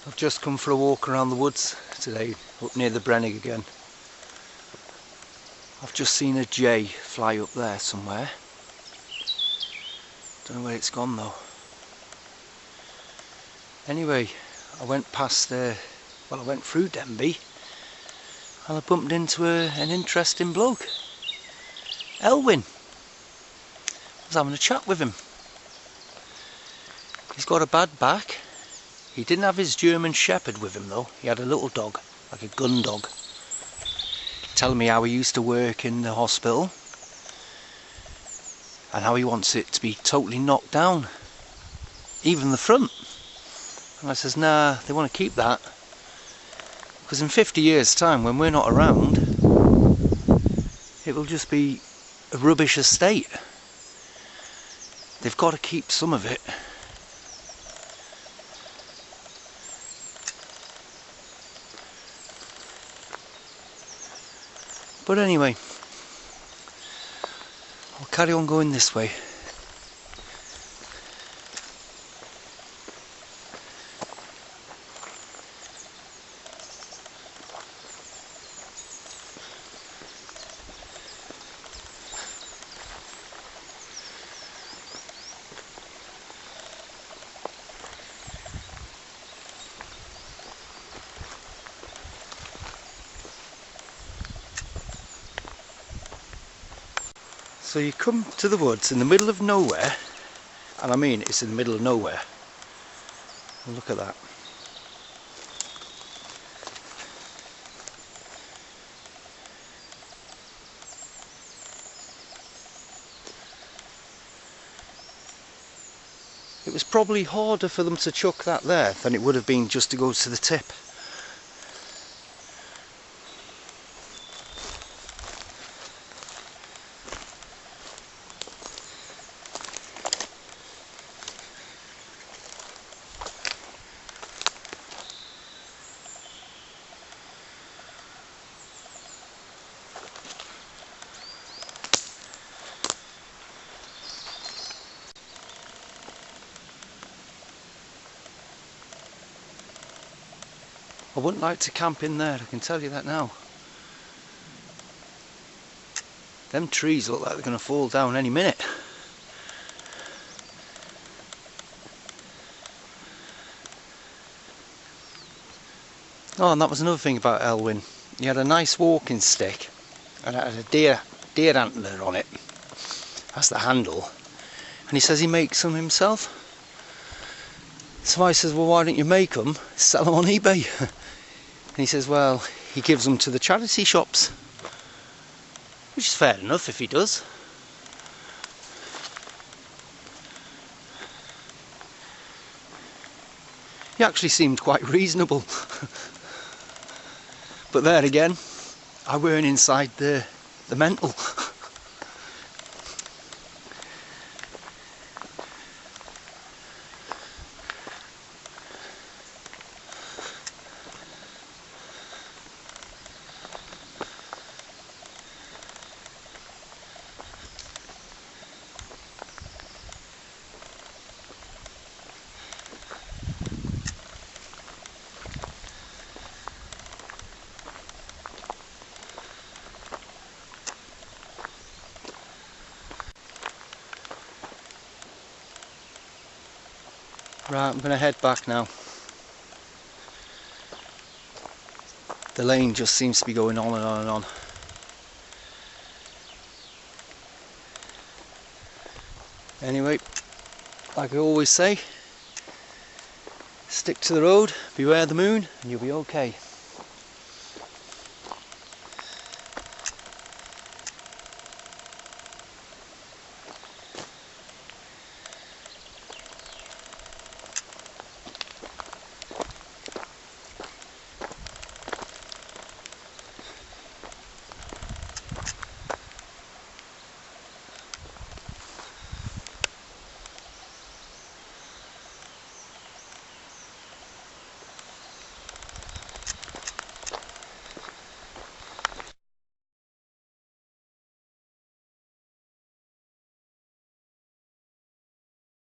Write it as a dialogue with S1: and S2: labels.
S1: I've just come for a walk around the woods today, up near the Brennig again. I've just seen a jay fly up there somewhere. Don't know where it's gone though. Anyway, I went past I went through Denby and I bumped into an interesting bloke. Elwyn. I was having a chat with him. He's got a bad back. He didn't have his German Shepherd with him though. He had a little dog, like a gun dog. Telling me how he used to work in the hospital and how he wants it to be totally knocked down, even the front. And I says, nah, they want to keep that because in 50 years time, when we're not around, it will just be a rubbish estate. They've got to keep some of it. But anyway, I'll carry on going this way. So you come to the woods in the middle of nowhere, and I mean it's in the middle of nowhere. Look at that. It was probably harder for them to chuck that there than it would have been just to go to the tip. I wouldn't like to camp in there, I can tell you that now. Them trees look like they're going to fall down any minute. Oh, and that was another thing about Elwyn. He had a nice walking stick and it had a deer antler on it. That's the handle. And he says he makes them himself. So I says, well, why don't you make them, sell them on eBay? And he says, well, he gives them to the charity shops. Which is fair enough if he does. He actually seemed quite reasonable. But there again, I weren't inside the mental. Right, I'm going to head back now. The lane just seems to be going on and on and on. Anyway, like I always say, stick to the road, beware the moon, and you'll be okay.